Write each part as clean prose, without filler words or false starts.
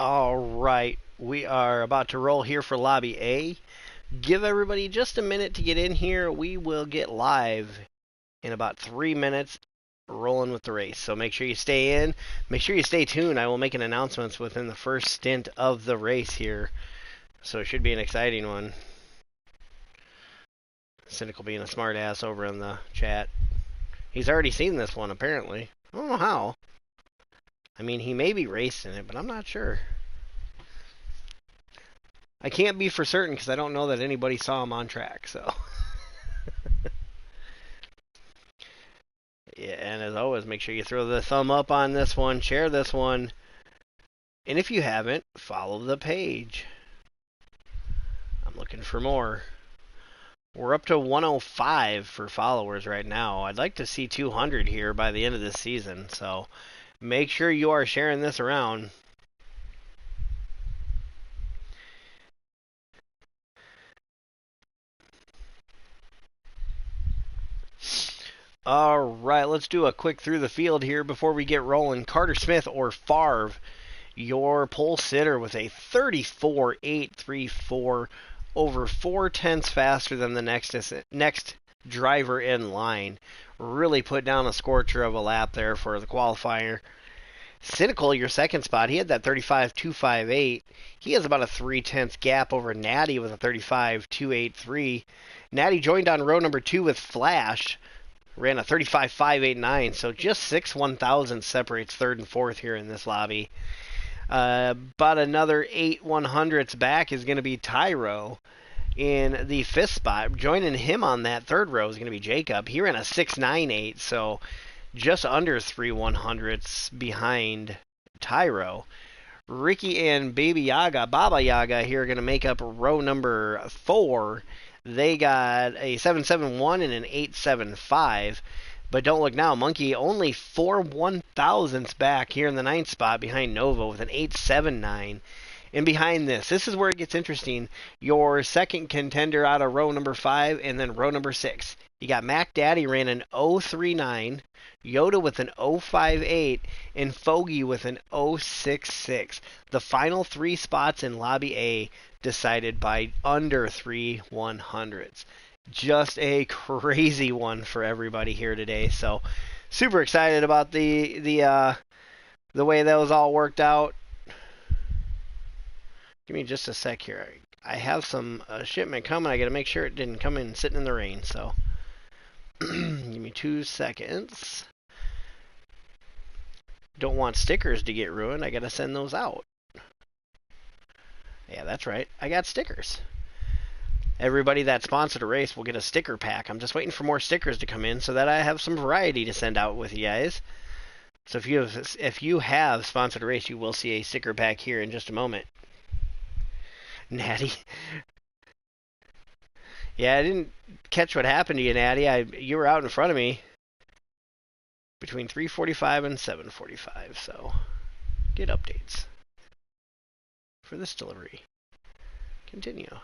All right, we are about to roll here for Lobby A. Give everybody just a minute to get in here. We will get live in about 3 minutes, rolling with the race. So make sure you stay in. Make sure you stay tuned. I will make an announcement within the first stint of the race here. So it should be an exciting one. Cynical being a smart ass over in the chat. He's already seen this one, apparently. I don't know how. I mean, he may be raced in it, but I'm not sure. I can't be for certain because I don't know that anybody saw him on track, so. Yeah, and as always, make sure you throw the thumb up on this one, share this one, and if you haven't, follow the page. I'm looking for more. We're up to 105 for followers right now. I'd like to see 200 here by the end of this season, so make sure you are sharing this around. All right, let's do a quick through the field here before we get rolling. Carter Smith or Favre, your pole sitter with a 34.834, over 4/10 faster than the next driver in line. Really put down a scorcher of a lap there for the qualifier. Cynical, your second spot, he had that 35.258. He has about a 3/10 gap over Natty with a 35.283. Natty joined on row number 2 with Flash. Ran a 35.589, so just 6/1000 separates third and fourth here in this lobby. About another 8/100ths back is going to be Tyro in the fifth spot. Joining him on that third row is going to be Jacob. He ran a 6.98, so just under 3/100ths behind Tyro. Ricky and Baba Yaga here are going to make up row number 4. They got a 7.71 and an 8.75. But don't look now. Monkey only 4/1000ths back here in the 9th spot behind Nova with an 8.79. And behind this is where it gets interesting. Your second contender out of row number 5 and then row number 6. You got Mac Daddy ran an 0.39, Yoda with an 0.58, and Fogey with an 0.66. The final 3 spots in Lobby A decided by under 3/100ths. Just a crazy one for everybody here today. So super excited about the way those all worked out. Give me just a sec here. I have some shipment coming. I got to make sure it didn't come in sitting in the rain. So give me 2 seconds. Don't want stickers to get ruined. I got to send those out. Yeah, that's right. I got stickers. Everybody that sponsored a race will get a sticker pack. I'm just waiting for more stickers to come in so that I have some variety to send out with you guys. So if you have sponsored a race, you will see a sticker pack here in just a moment. Natty. Yeah, I didn't catch what happened to you, Natty. You were out in front of me between 3:45 and 7:45, so get updates for this delivery. Continue.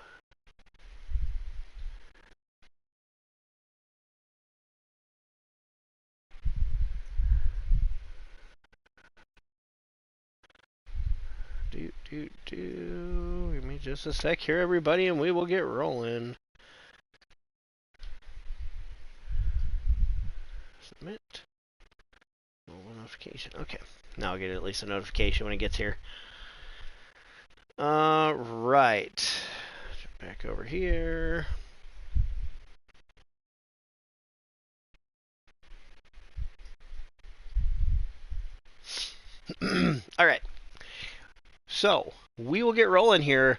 Give me just a sec here, everybody, and we will get rolling. Submit. Notification. Okay. Now I'll get at least a notification when it gets here. Right. Back over here. All right. So we will get rolling here.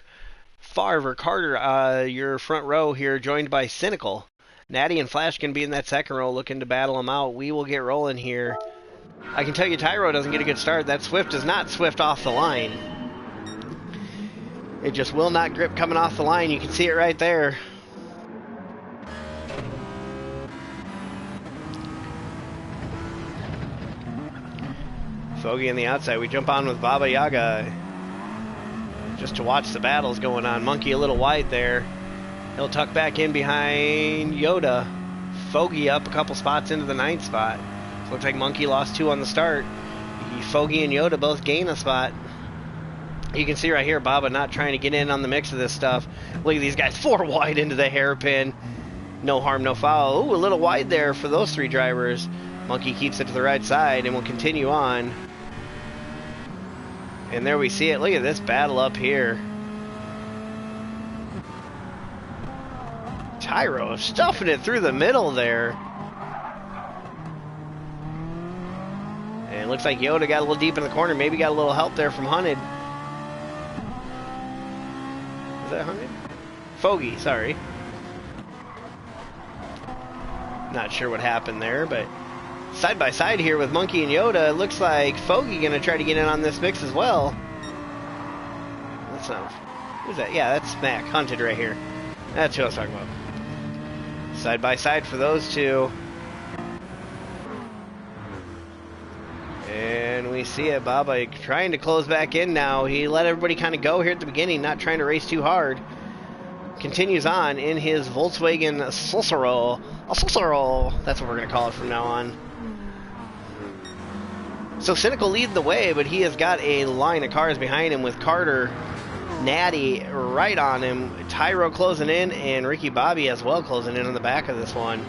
Favre, Carter, your front row here, joined by Cynical. Natty and Flash can be in that second row looking to battle them out. We will get rolling here. I can tell you Tyro doesn't get a good start. That Swift is not Swift off the line. It just will not grip coming off the line. You can see it right there. Fogey on the outside. We jump on with Baba Yaga just to watch the battles going on. Monkey a little wide there. He'll tuck back in behind Yoda. Fogey up a couple spots into the 9th spot. So looks like Monkey lost 2 on the start. Fogey and Yoda both gain a spot. You can see right here, Baba not trying to get in on the mix of this stuff. Look at these guys, 4 wide into the hairpin. No harm, no foul. Ooh, a little wide there for those 3 drivers. Monkey keeps it to the right side and will continue on. And there we see it. Look at this battle up here. Tyro stuffing it through the middle there. And it looks like Yoda got a little deep in the corner. Maybe got a little help there from Hunted. Is that Hunted? Fogey, sorry. Not sure what happened there, but side by side here with Monkey and Yoda, it looks like Fogey gonna try to get in on this mix as well. That's not... Who's that? Yeah, that's Mac. Hunted right here. That's who I was talking about. Side by side for those two. And we see it, Baba trying to close back in now. He let everybody kind of go here at the beginning, not trying to race too hard. Continues on in his Volkswagen Cicero. A Cicero, that's what we're going to call it from now on. So Cynical lead the way, but he has got a line of cars behind him with Carter, Natty right on him, Tyro closing in, and Ricky Bobby as well closing in on the back of this one.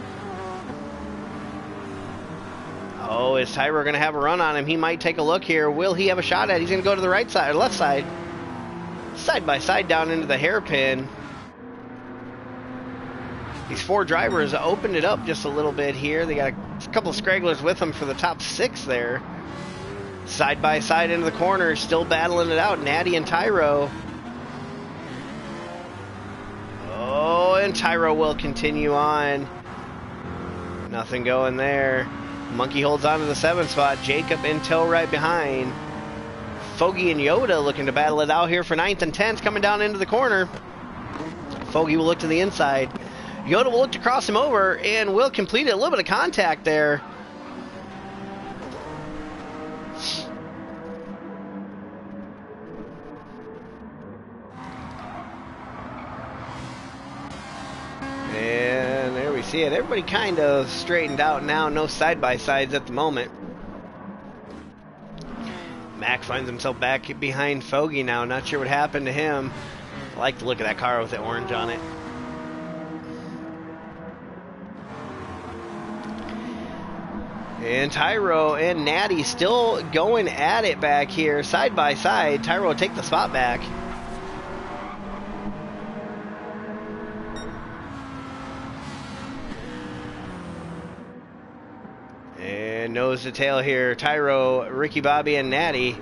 Oh, is Tyro going to have a run on him? He might take a look here. Will he have a shot at it? He's going to go to the right side, or left side. Side by side down into the hairpin. These 4 drivers opened it up just a little bit here. They got a couple of scragglers with them for the top 6 there. Side by side into the corner, still battling it out. Natty and Tyro. Oh, and Tyro will continue on. Nothing going there. Monkey holds on to the 7th spot. Jacob in tow right behind. Fogey and Yoda looking to battle it out here for 9th and 10th, coming down into the corner. Fogey will look to the inside. Yoda will look to cross him over and will complete it. A little bit of contact there. And there we see it. Everybody kind of straightened out now. No side-by-sides at the moment. Mac finds himself back behind Fogey now. Not sure what happened to him. I like the look of that car with the orange on it. And Tyro and Natty still going at it back here, side by side. Tyro will take the spot back. And nose to tail here, Tyro, Ricky Bobby, and Natty.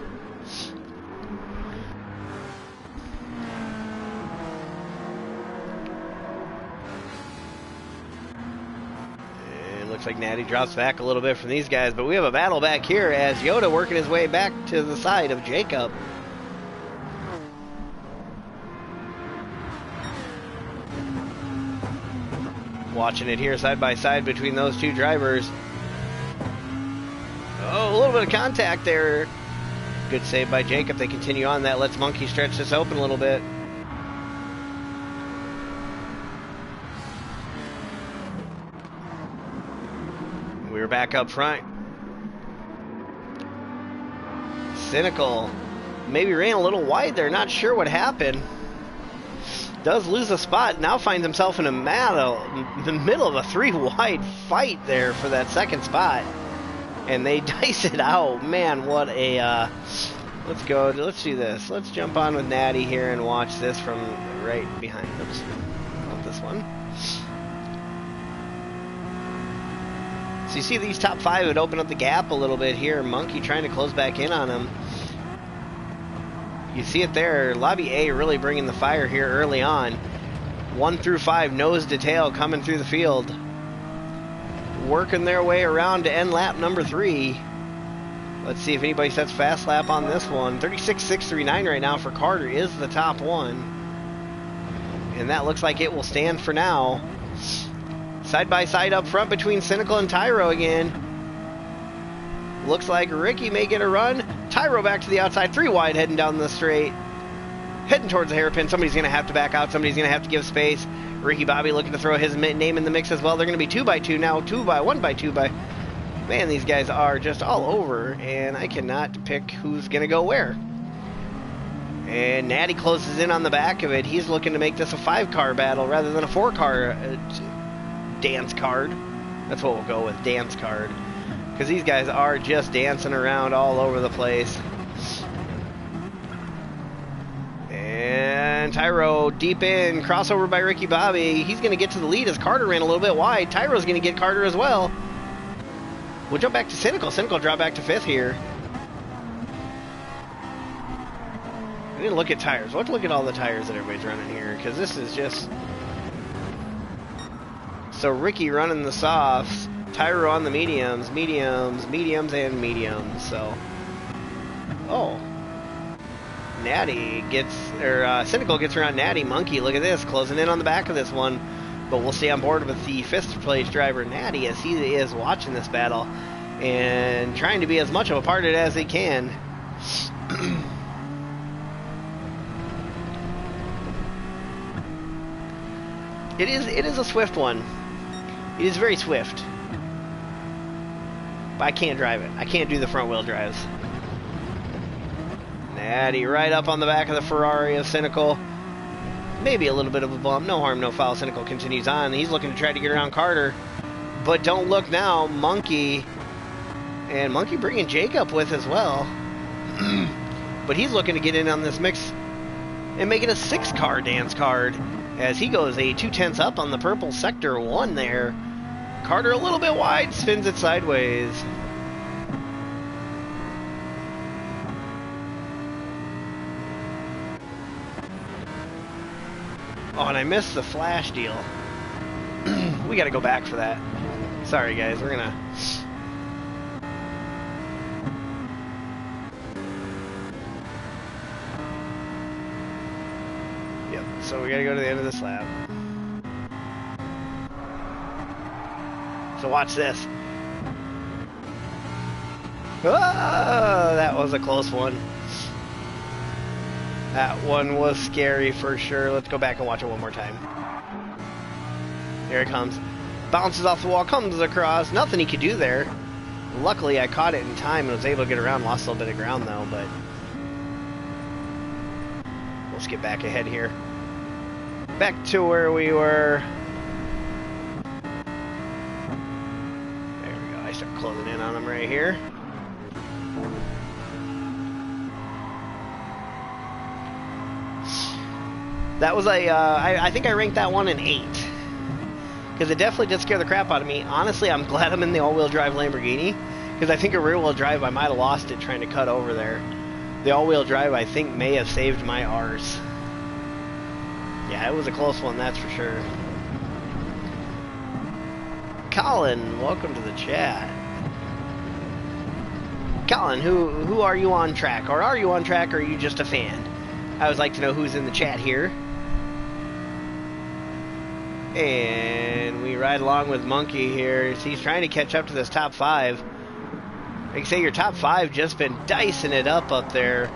Looks like Natty drops back a little bit from these guys, but we have a battle back here as Yoda working his way back to the side of Jacob. Watching it here side by side between those 2 drivers. Oh, a little bit of contact there. Good save by Jacob. They continue on. That lets Monkey stretch this open a little bit. We're back up front. Cynical maybe ran a little wide there. Not sure what happened. Does lose a spot. Now finds himself in the middle of a 3-wide fight there for that 2nd spot. And they dice it out. Man, what a... let's go. Let's do this. Let's jump on with Natty here and watch this from right behind. Oops. Not this one. So you see these top 5 would open up the gap a little bit here. Monkey trying to close back in on him. You see it there. Lobby A really bringing the fire here early on. 1 through 5, nose to tail coming through the field. Working their way around to end lap number 3. Let's see if anybody sets fast lap on this one. 36.639 right now for Carter is the top one. And that looks like it will stand for now. Side by side up front between Cynical and Tyro again. Looks like Ricky may get a run. Tyro back to the outside, 3 wide heading down the straight. Heading towards the hairpin. Somebody's going to have to back out. Somebody's going to have to give space. Ricky Bobby looking to throw his name in the mix as well. They're going to be 2 by 2 now. 2 by 1 by 2 by... Man, these guys are just all over, and I cannot pick who's going to go where. And Natty closes in on the back of it. He's looking to make this a 5-car battle rather than a 4-car dance card. That's what we'll go with, dance card. Because these guys are just dancing around all over the place. And Tyro deep in, crossover by Ricky Bobby. He's going to get to the lead as Carter ran a little bit wide. Tyro's going to get Carter as well. We'll jump back to Cynical. Cynical drop back to 5th here. I didn't look at tires. Let's look at all the tires that everybody's running here, because this is just... So Ricky running the softs, Tyro on the mediums, and mediums, so... Oh. Natty gets, or Cynical gets around Natty. Monkey, look at this, closing in on the back of this one. But we'll stay on board with the 5th place driver, Natty, as he is watching this battle and trying to be as much of a part of it as he can. It is a swift one. It is very swift. But I can't drive it. I can't do the front wheel drives. Natty right up on the back of the Ferrari of Cynical. Maybe a little bit of a bump. No harm, no foul. Cynical continues on. He's looking to try to get around Carter. But don't look now. Monkey. And Monkey bringing Jacob with as well. But he's looking to get in on this mix and make it a 6-car dance card. As he goes a 2/10 up on the purple sector 1 there. Carter a little bit wide, spins it sideways. Oh, and I missed the flash deal. We gotta go back for that. Sorry guys, we're gonna... So we gotta go to the end of this lap. So watch this. Ah, that was a close one. That one was scary for sure. Let's go back and watch it one more time. Here it comes. Bounces off the wall, comes across. Nothing he could do there. Luckily, I caught it in time and was able to get around. Lost a little bit of ground though, but... Let's get back ahead here. Back to where we were. There we go. I start closing in on them right here. That was a, I think I ranked that one an 8. Because it definitely did scare the crap out of me. Honestly, I'm glad I'm in the all-wheel drive Lamborghini. Because I think a rear-wheel drive, I might have lost it trying to cut over there. The all-wheel drive, I think, may have saved my arse. Yeah, it was a close one, that's for sure. Colin, welcome to the chat. Colin, who are you on track? Or are you on track, or are you just a fan? I would like to know who's in the chat here. And we ride along with Monkey here. He's trying to catch up to this top 5. Like I say, your top 5 just been dicing it up there.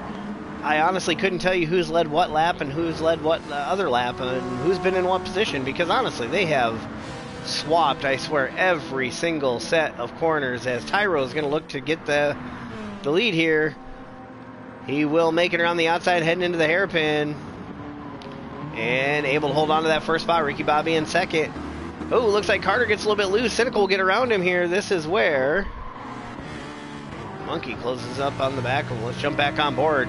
I honestly couldn't tell you who's led what lap and who's led what other lap and who's been in what position, because honestly, they have swapped, I swear, every single set of corners, as Tyro's going to look to get the lead here. He will make it around the outside, heading into the hairpin. And able to hold on to that first spot. Ricky Bobby in second. Oh, looks like Carter gets a little bit loose. Cynical will get around him here. This is where Monkey closes up on the back. Let's jump back on board.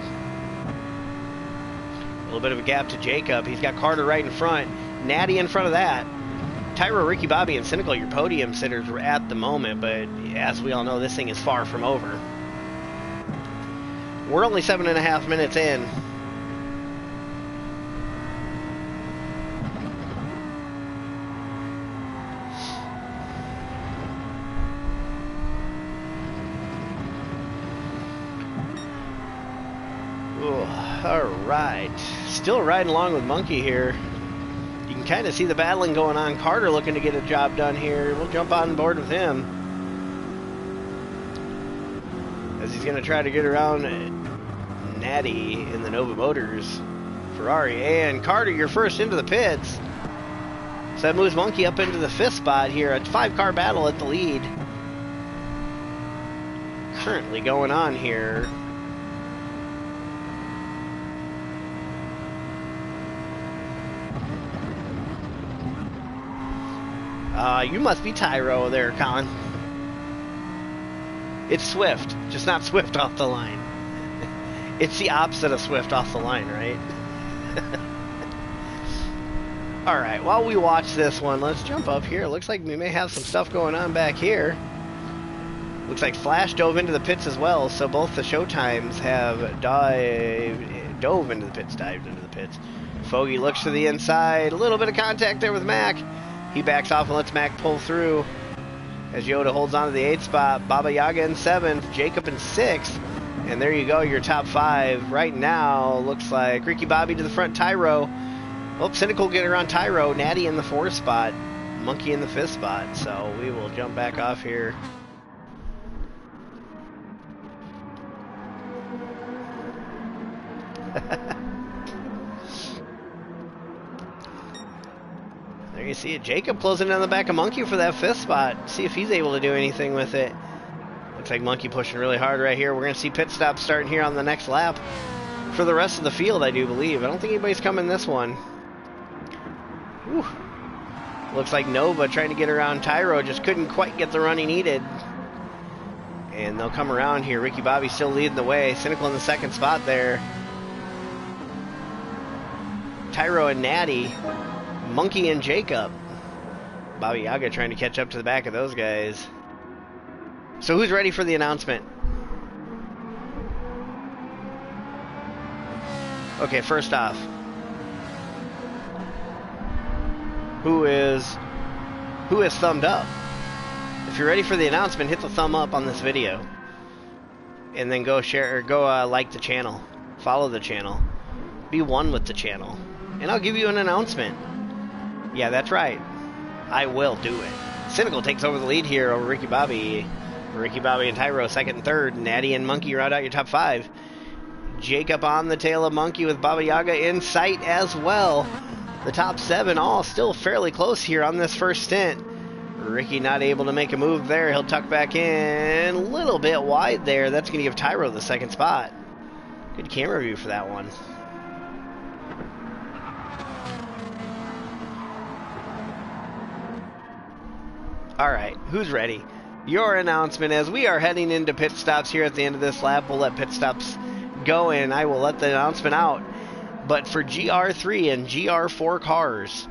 A little bit of a gap to Jacob. He's got Carter right in front. Natty in front of that. Tyro, Ricky Bobby, and Cynical, your podium sitters at the moment. But as we all know, this thing is far from over. We're only 7.5 minutes in. Alright, still riding along with Monkey here. You can kind of see the battling going on. Carter looking to get a job done here. We'll jump on board with him, as he's going to try to get around Natty in the Nova Motors Ferrari. And Carter, you're first into the pits. So that moves Monkey up into the 5th spot here. A 5-car battle at the lead currently going on here. You must be Tyro there, Colin. It's Swift, just not Swift off the line. It's the opposite of Swift off the line, right? Alright, while we watch this one, let's jump up here. Looks like we may have some stuff going on back here. Looks like Flash dove into the pits as well, so both the Showtimes have dove into the pits, dived into the pits. Fogey looks to the inside, a little bit of contact there with Mac. He backs off and lets Mac pull through as Yoda holds on to the 8th spot. Baba Yaga in 7th, Jacob in 6th. And there you go, your top 5. Right now, looks like Ricky Bobby to the front, Tyro. Oh, Cynical getting around Tyro, Natty in the 4th spot, Monkey in the 5th spot. So we will jump back off here. There you see it. Jacob closing down the back of Monkey for that 5th spot. See if he's able to do anything with it. Looks like Monkey pushing really hard right here. We're going to see pit stops starting here on the next lap. For the rest of the field, I do believe. I don't think anybody's coming this one. Whew. Looks like Nova trying to get around Tyro. Just couldn't quite get the run he needed. And they'll come around here. Ricky Bobby still leading the way. Cynical in the 2nd spot there. Tyro and Natty. Monkey and Jacob. Baba Yaga trying to catch up to the back of those guys. So who's ready for the announcement? Okay, first off, who is thumbed up? If you're ready for the announcement, hit the thumb up on this video, and then go share or go like the channel, follow the channel, be one with the channel, and I'll give you an announcement. Yeah, that's right. I will do it. Cynical takes over the lead here over Ricky Bobby. Ricky Bobby and Tyro 2nd and 3rd. Natty and Monkey round out your top 5. Jacob on the tail of Monkey with Baba Yaga in sight as well. The top 7 all still fairly close here on this first stint. Ricky not able to make a move there. He'll tuck back in a little bit wide there. That's going to give Tyro the 2nd spot. Good camera view for that one. Alright, who's ready? Your announcement as we are heading into pit stops here at the end of this lap. We'll let pit stops go and I will let the announcement out. But for Gr3 and Gr4 cars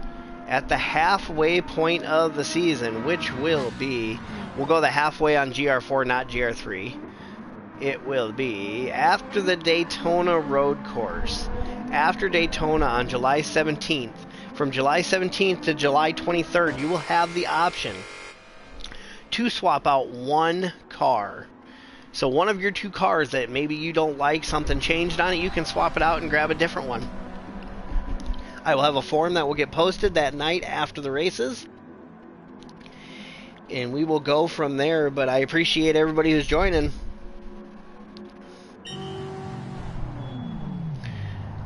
at the halfway point of the season, which will be, we'll go the halfway on Gr4, not Gr3. It will be after the Daytona road course. After Daytona on July 17th. From July 17th to July 23rd, you will have the option to swap out one car. So one of your 2 cars that maybe you don't like, something changed on it, you can swap it out and grab a different one. I will have a form that will get posted that night after the races. And we will go from there, but I appreciate everybody who's joining.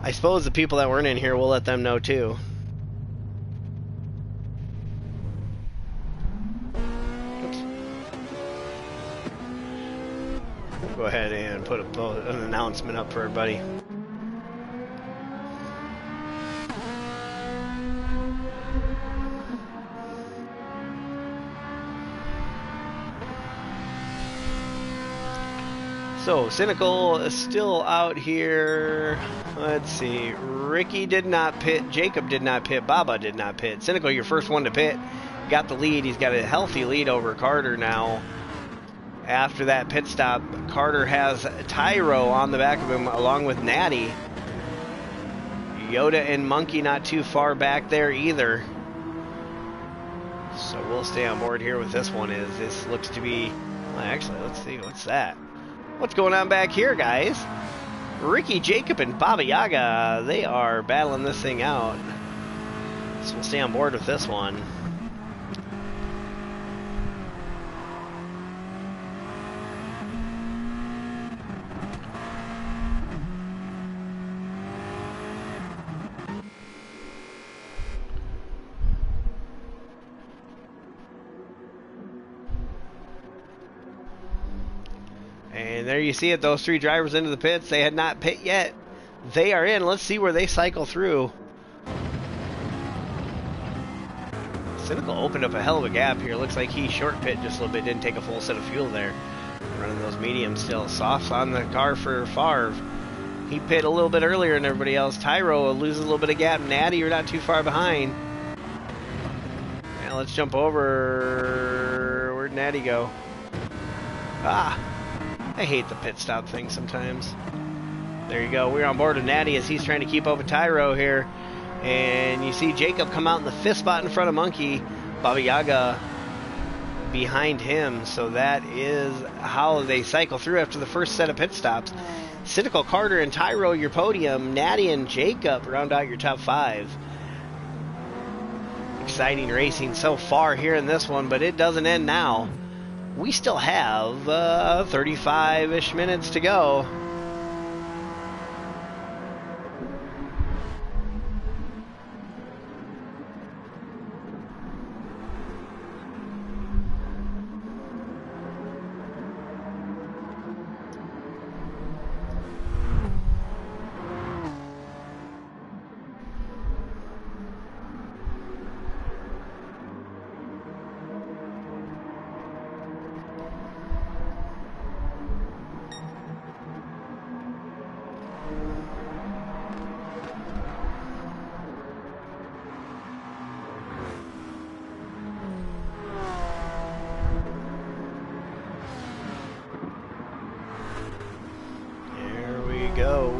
I suppose the people that weren't in here, we'll let them know too. Go ahead and put an announcement up for everybody. So, Cynical is still out here. Let's see. Ricky did not pit. Jacob did not pit. Baba did not pit. Cynical, your first one to pit. Got the lead. He's got a healthy lead over Carter now. After that pit stop, Carter has Tyro on the back of him along with Natty. Yoda and Monkey not too far back there either. So we'll stay on board here with this one. This looks to be... Well, actually, let's see. What's that? What's going on back here, guys? Ricky, Jacob, and Baba Yaga, they are battling this thing out. So we'll stay on board with this one. And there you see it, those 3 drivers into the pits. They had not pit yet. They are in. Let's see where they cycle through. Cynical opened up a hell of a gap here. Looks like he short pit just a little bit, didn't take a full set of fuel there. Running those mediums still. Softs on the car for Favre. He pit a little bit earlier than everybody else. Tyro loses a little bit of gap. Natty, you're not too far behind. Now let's jump over. Where'd Natty go? Ah, I hate the pit stop thing sometimes. There you go. We're on board with Natty as he's trying to keep up with Tyro here. And you see Jacob come out in the 5th spot in front of Monkey. Baba Yaga behind him. So that is how they cycle through after the first set of pit stops. Cynical, Carter, and Tyro, your podium. Natty and Jacob round out your top 5. Exciting racing so far here in this one, but it doesn't end now. We still have 35-ish minutes to go.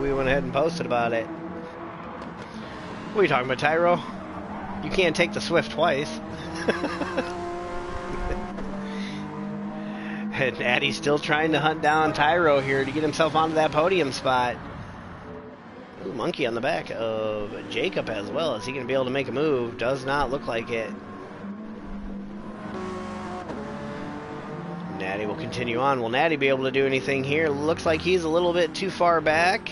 We went ahead and posted about it. What are you talking about, Tyro? You can't take the Swift twice. And Natty's still trying to hunt down Tyro here to get himself onto that podium spot. Ooh, Monkey on the back of Jacob as well. Is he going to be able to make a move? Does not look like it. Natty will continue on. Will Natty be able to do anything here? Looks like he's a little bit too far back.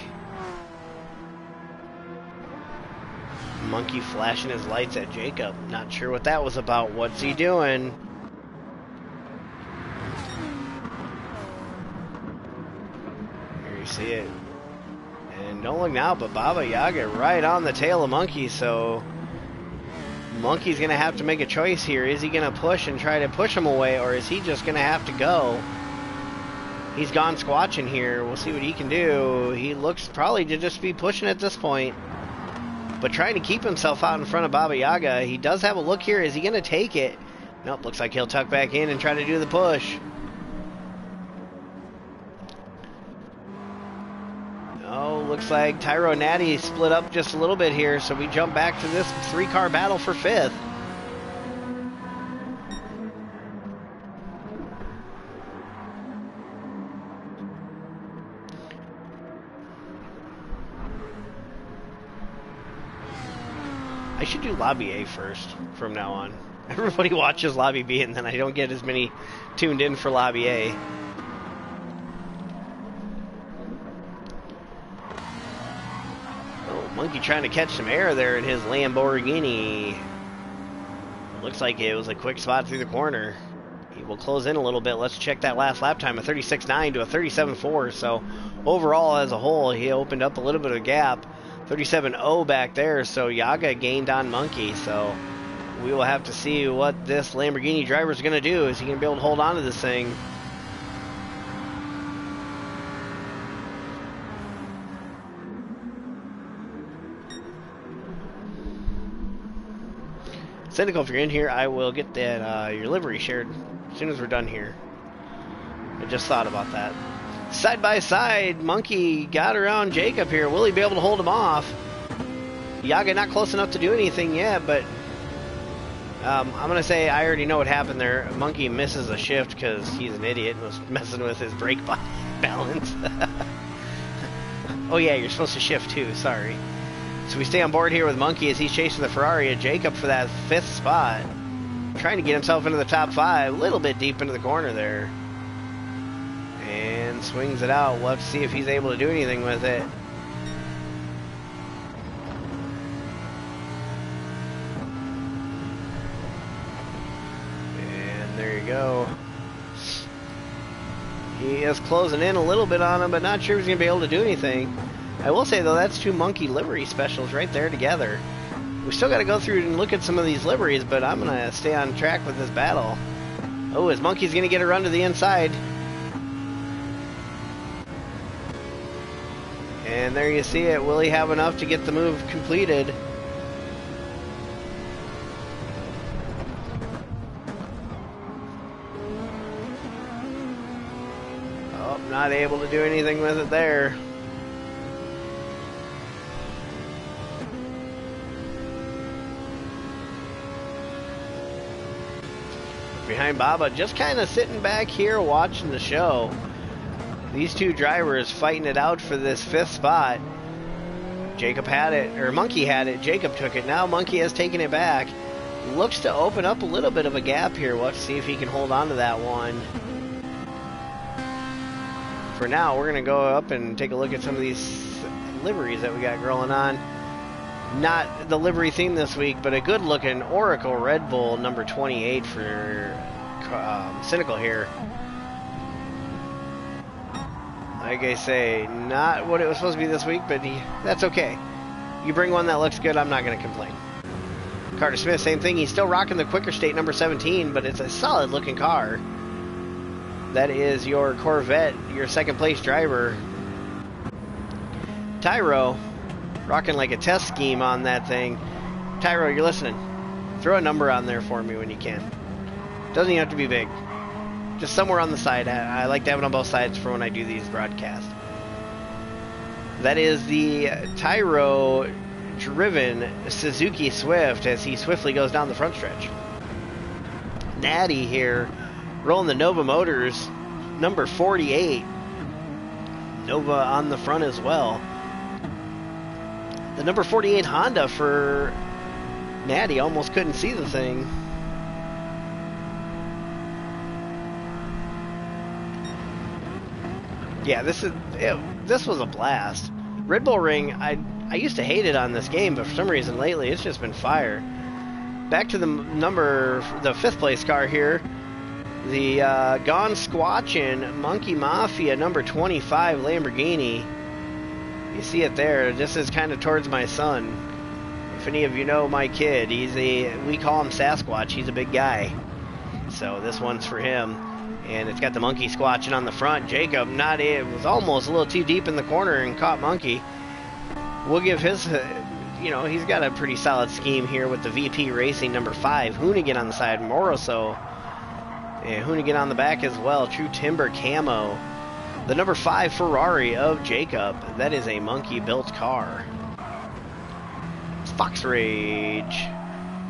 Monkey flashing his lights at Jacob. Not sure what that was about. What's he doing? Here you see it. And don't look now, but Baba Yaga right on the tail of Monkey, so Monkey's going to have to make a choice here. Is he going to push and try to push him away, or is he just going to have to go? He's gone squatching here. We'll see what he can do. He looks probably to just be pushing at this point, but trying to keep himself out in front of Baba Yaga. He does have a look here. Is he going to take it? Nope, looks like he'll tuck back in and try to do the push. Oh, looks like Tyro and Natty split up just a little bit here, so we jump back to this 3-car battle for 5th. I should do Lobby A first from now on. Everybody watches Lobby B, and then I don't get as many tuned in for Lobby A. Monkey trying to catch some air there in his Lamborghini. Looks like it was a quick spot through the corner. He will close in a little bit. Let's check that last lap time, a 36.9 to a 37.4. So overall as a whole, he opened up a little bit of gap. 37.0 back there, so Yaga gained on Monkey. So we will have to see what this Lamborghini driver is going to do. Is he going to be able to hold on to this thing? Cynical, if you're in here, I will get that your livery shared as soon as we're done here. I just thought about that. Side by side, Monkey got around Jacob here. Will he be able to hold him off? Yaga not close enough to do anything yet, but I'm going to say I already know what happened there. Monkey misses a shift because he's an idiot and was messing with his brake balance. Oh yeah, you're supposed to shift too, sorry. So we stay on board here with Monkey as he's chasing the Ferrari of Jacob for that 5th spot. Trying to get himself into the top 5, a little bit deep into the corner there. And swings it out. We'll have to see if he's able to do anything with it. And there you go. He is closing in a little bit on him, but not sure he's going to be able to do anything. I will say, though, that's 2 Monkey livery specials right there together. We still got to go through and look at some of these liveries, but I'm going to stay on track with this battle. Oh, his monkey's going to get a run to the inside. And there you see it. Will he have enough to get the move completed? Oh, not able to do anything with it there. Behind Baba, just kind of sitting back here watching the show. These two drivers fighting it out for this 5th spot. Jacob had it, or Monkey had it. Jacob took it. Now Monkey has taken it back. Looks to open up a little bit of a gap here. Let's see if he can hold on to that one. For now, we're going to go up and take a look at some of these liveries that we got going on. Not the livery theme this week, but a good-looking Oracle Red Bull number 28 for Cynical here. Like I say, not what it was supposed to be this week, but that's okay. You bring one that looks good, I'm not going to complain. Carter Smith, same thing. He's still rocking the Quicker State number 17, but it's a solid-looking car. That is your Corvette, your second-place driver. Tyro, rocking like a test scheme on that thing. Tyro, you're listening. Throw a number on there for me when you can. Doesn't even have to be big. Just somewhere on the side. I like to have it on both sides for when I do these broadcasts. That is the Tyro-driven Suzuki Swift as he swiftly goes down the front stretch. Natty here, rolling the Nova Motors, number 48. Nova on the front as well. The number 48 Honda for Natty, almost couldn't see the thing. Yeah, this was a blast. Red Bull Ring, I used to hate it on this game, but for some reason lately it's just been fire. Back to the 5th place car here. The Gone Squatchin' Monkey Mafia number 25 Lamborghini. You see it there. This is kind of towards my son. If any of you know my kid, we call him Sasquatch. He's a big guy. So this one's for him. And it's got the monkey squatching on the front. Jacob, it was almost a little too deep in the corner and caught Monkey. We'll give his, he's got a pretty solid scheme here with the VP Racing number 5. Hoonigan on the side, Moroso. And Hoonigan on the back as well. True Timber Camo. The number 5 Ferrari of Jacob. That is a monkey-built car. Fox Rage.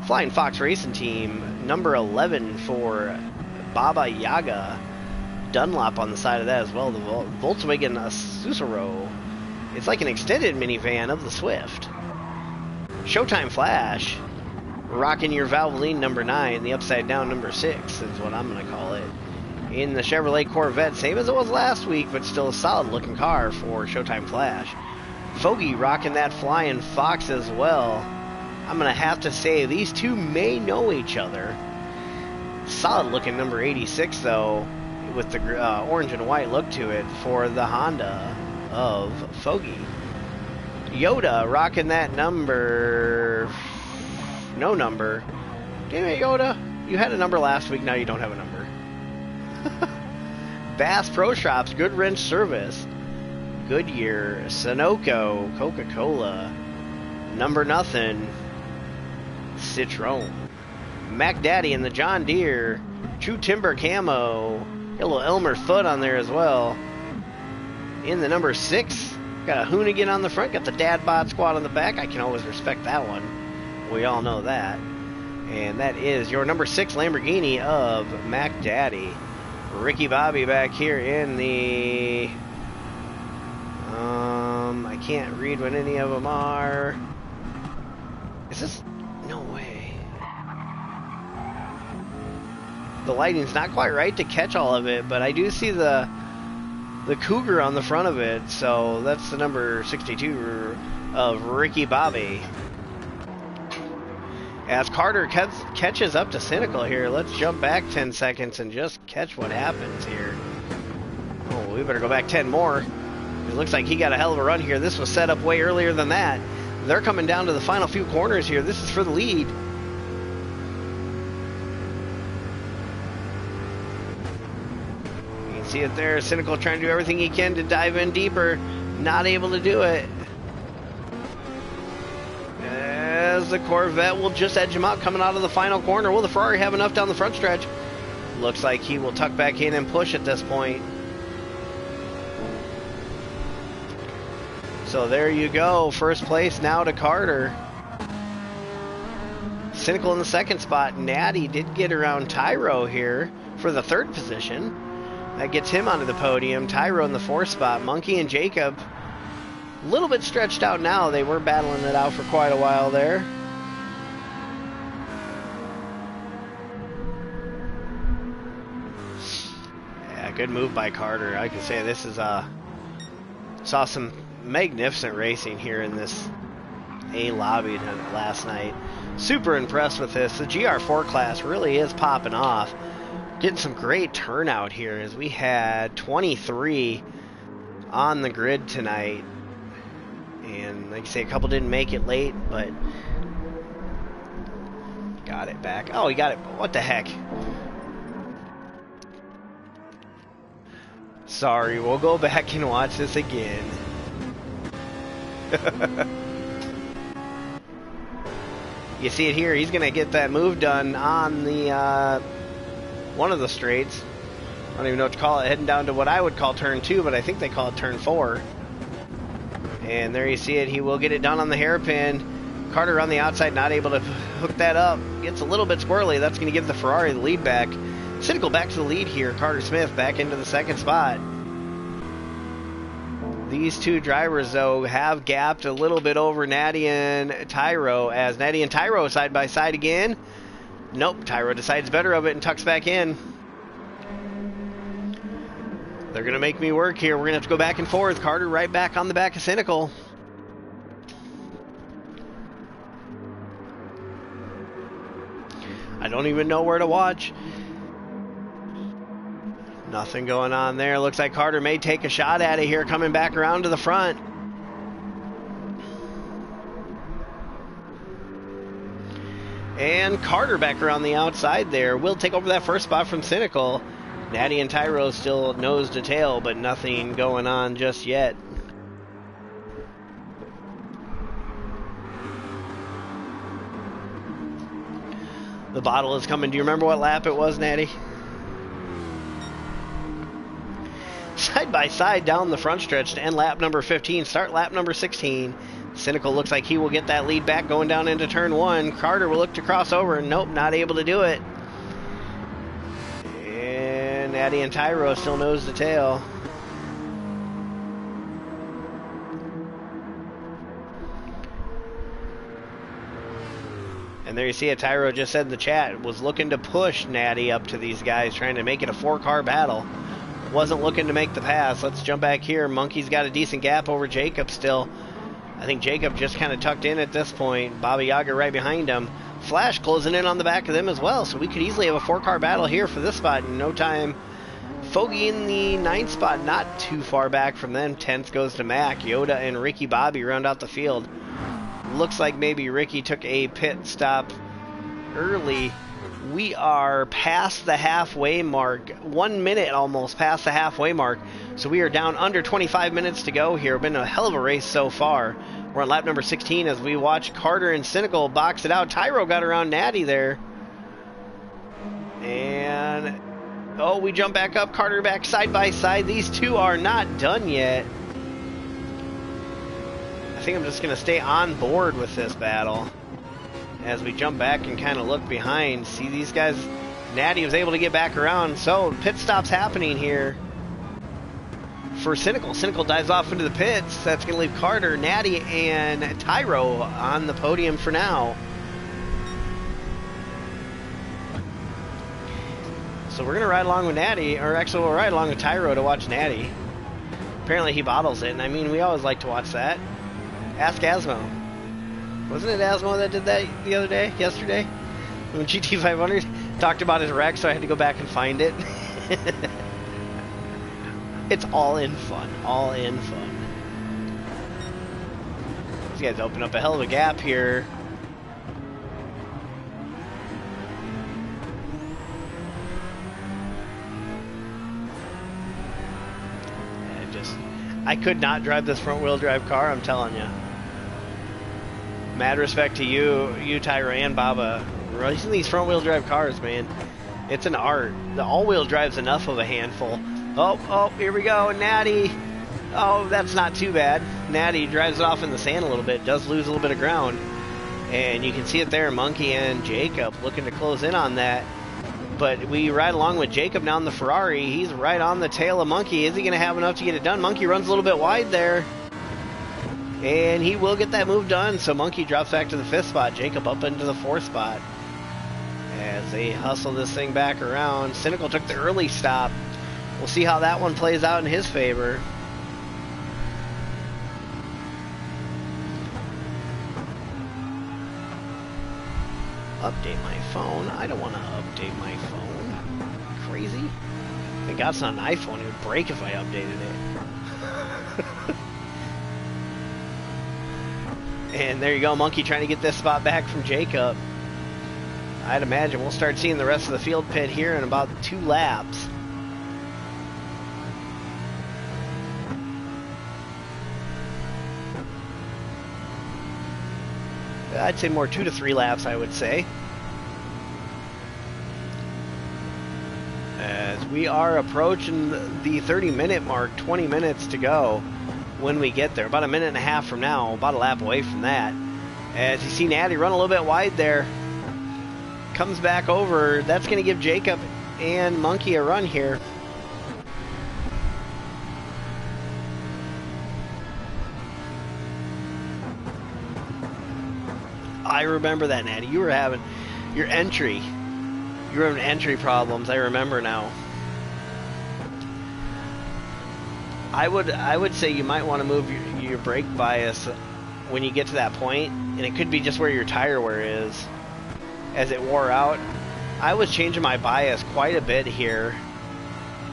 Flying Fox Racing Team. Number 11 for Baba Yaga. Dunlop on the side of that as well. The Volkswagen Susuro. It's like an extended minivan of the Swift. Showtime Flash. Rocking your Valvoline number 9. The upside down number 6 is what I'm going to call it. In the Chevrolet Corvette. Same as it was last week, but still a solid looking car for Showtime Flash. Fogey rocking that Flying Fox as well. I'm going to have to say these two may know each other. Solid looking number 86 though, with the orange and white look to it for the Honda of Fogey. Yoda rocking that number... No number. Damn it, Yoda. You had a number last week, now you don't have a number. Bass Pro Shops, Good Wrench Service. Goodyear, Sunoco, Coca-Cola. Number Nothing. Citroen. Mac Daddy and the John Deere. True Timber Camo. Got a little Elmer Fudd on there as well. In the number 6, got a Hoonigan on the front. Got the Dad Bod Squad on the back. I can always respect that one. We all know that. And that is your number 6 Lamborghini of Mac Daddy. Ricky Bobby back here in the... I can't read what any of them are. Is this... No way. The lighting's not quite right to catch all of it, but I do see the Cougar on the front of it, so that's the number 62 of Ricky Bobby. As Carter catches up to Cynical here, let's jump back 10 seconds and just catch what happens here. Oh, we better go back 10 more. It looks like he got a hell of a run here. This was set up way earlier than that. They're coming down to the final few corners here. This is for the lead. You can see it there. Cynical trying to do everything he can to dive in deeper. Not able to do it. As the Corvette will just edge him out coming out of the final corner. Will the Ferrari have enough down the front stretch? Looks like he will tuck back in and push at this point. So there you go. First place now to Carter. Cynical in the second spot. Natty did get around Tyro here for the third position. That gets him onto the podium. Tyro in the fourth spot. Monkey and Jacob a little bit stretched out now. They were battling it out for quite a while there. Yeah, good move by Carter. I can say this is saw some magnificent racing here in this A lobby last night. Super impressed with this. The Gr4 class really is popping off. Getting some great turnout here as we had 23 on the grid tonight. And like I say, a couple didn't make it late, but got it back. Oh, he got it. What the heck? Sorry, we'll go back and watch this again. You see it here. He's going to get that move done on the one of the straights. I don't even know what to call it. Heading down to what I would call turn 2, but I think they call it turn 4. And there you see it. He will get it done on the hairpin. Carter on the outside, not able to hook that up. Gets a little bit squirrely. That's going to give the Ferrari the lead back. Cynical back to the lead here. Carter Smith back into the second spot. These two drivers, though, have gapped a little bit over Natty and Tyro, as Natty and Tyro side by side again. Nope, Tyro decides better of it and tucks back in. They're going to make me work here. We're going to have to go back and forth. Carter right back on the back of Cynical. I don't even know where to watch. Nothing going on there. Looks like Carter may take a shot at it here, coming back around to the front. And Carter back around the outside there. Will take over that first spot from Cynical. Natty and Tyro still nose to tail, but nothing going on just yet. The bottle is coming. Do you remember what lap it was, Natty? Side by side down the front stretch to end lap number 15. Start lap number 16. Cynical looks like he will get that lead back going down into turn 1. Carter will look to cross over. Nope, not able to do it. And Natty and Tyro still nose to tail. And there you see it. Tyro just said in the chat, was looking to push Natty up to these guys, trying to make it a 4-car battle. Wasn't looking to make the pass. Let's jump back here. Monkey's got a decent gap over Jacob still. I think Jacob just kind of tucked in at this point. Baba Yaga right behind him. Flash closing in on the back of them as well. So we could easily have a 4-car battle here for this spot in no time. Fogey in the 9th spot, not too far back from them. 10th goes to Mac. Yoda and Ricky Bobby round out the field. Looks like maybe Ricky took a pit stop early. We are past the halfway mark. 1 minute almost past the halfway mark. So we are down under 25 minutes to go here. Been a hell of a race so far. We're on lap number 16 as we watch Carter and Cynical box it out. Tyro got around Natty there. And, oh, we jump back up. Carter back side by side. These two are not done yet. I think I'm just going to stay on board with this battle. As we jump back and kind of look behind, see these guys. Natty was able to get back around, so pit stops happening here for Cynical. Cynical dives off into the pits. That's going to leave Carter, Natty, and Tyro on the podium for now. So we're going to ride along with Natty, or actually we'll ride along with Tyro to watch Natty. Apparently he bottles it, and I mean, we always like to watch that. Ask Asmo. Wasn't it Asmo that did that the other day, yesterday? When GT500 talked about his wreck, so I had to go back and find it. It's all in fun, all in fun. guys open up a hell of a gap here. I could not drive this front-wheel drive car, I'm telling you. Mad respect to you Tyra and Baba. Racing these front-wheel drive cars, man. It's an art. The all-wheel drive's enough of a handful. Oh, here we go, Natty. Oh, that's not too bad. Natty drives it off in the sand a little bit, does lose a little bit of ground. And you can see it there, Monkey and Jacob looking to close in on that. But we ride along with Jacob now in the Ferrari. He's right on the tail of Monkey. Is he going to have enough to get it done? Monkey runs a little bit wide there. And he will get that move done. So Monkey drops back to the 5th spot. Jacob up into the 4th spot. As they hustle this thing back around. Cynical took the early stop. We'll see how that one plays out in his favor. Update my phone. I don't want to update my phone. Crazy. Thank God it's not an iPhone. It would break if I updated it. And there you go, Monkey trying to get this spot back from Jacob. I'd imagine we'll start seeing the rest of the field pit here in about 2 laps. I'd say more 2 to 3 laps, I would say. As we are approaching the 30-minute mark, 20 minutes to go when we get there. About a minute and a half from now, about a lap away from that. As you see Natty run a little bit wide there. Comes back over. That's going to give Jacob and Monkey a run here. I remember that, Natty. You were having your entry. You were having entry problems. I remember now. I would say you might want to move your brake bias when you get to that point, and it could be just where your tire wear is as it wore out. I was changing my bias quite a bit here,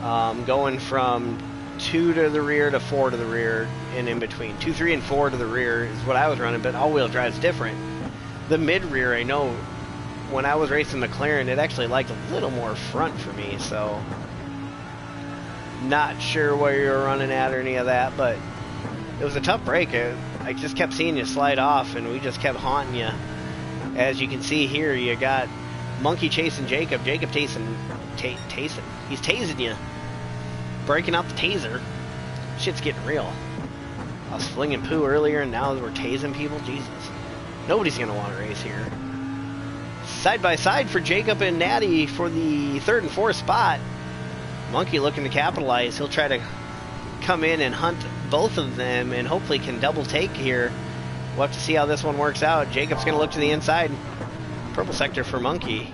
going from 2 to the rear to 4 to the rear and in between. 2, 3, and 4 to the rear is what I was running, but all-wheel drive is different. The mid-rear, I know, when I was racing McLaren, it actually liked a little more front for me, so not sure where you're running at or any of that, but it was a tough break. I just kept seeing you slide off, and we just kept haunting you. As you can see here, you got Monkey chasing Jacob, Jacob he's tasing you, breaking out the taser. Shit's getting real. I was flinging poo earlier, and now we're tasing people. Jesus. Nobody's going to want to race here. Side by side for Jacob and Natty for the 3rd and 4th spot. Monkey looking to capitalize. He'll try to come in and hunt both of them and hopefully can double take here. We'll have to see how this one works out. Jacob's going to look to the inside. Purple sector for Monkey.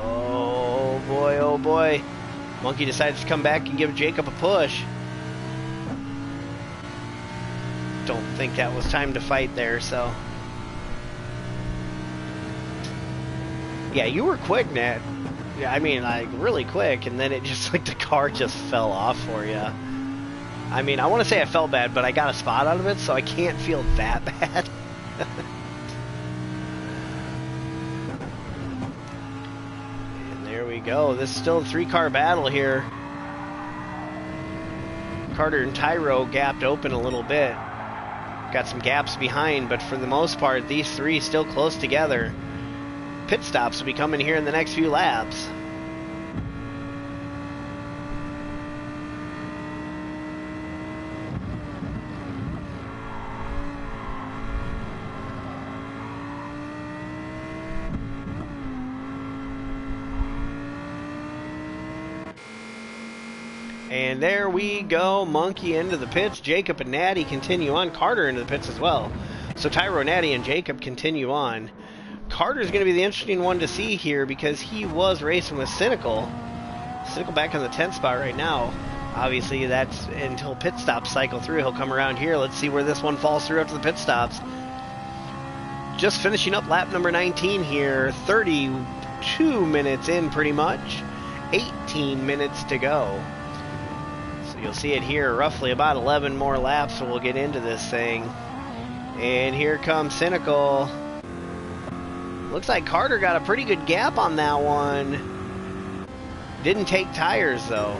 Oh boy, oh boy. Monkey decides to come back and give Jacob a push. Don't think that was time to fight there, so. Yeah, you were quick, Nat. Yeah, I mean, like, really quick, and then it just, like, the car just fell off for you. I mean, I want to say I felt bad, but I got a spot out of it, so I can't feel that bad. And there we go. This is still a 3-car battle here. Carter and Tyro gapped open a little bit. Got some gaps behind, but for the most part, these 3 still close together. Pit stops will be coming here in the next few laps. And there we go, Monkey into the pits. Jacob and Natty continue on. Carter into the pits as well. So Tyro, Natty, and Jacob continue on. Carter's going to be the interesting one to see here because he was racing with Cynical. Cynical back in the 10th spot right now. Obviously, that's until pit stops cycle through. He'll come around here. Let's see where this one falls through after the pit stops. Just finishing up lap number 19 here. 32 minutes in pretty much. 18 minutes to go. So You'll see it here, roughly about 11 more laps, so we'll get into this thing. And here comes Cynical. Looks like Carter got a pretty good gap on that one. Didn't take tires, though.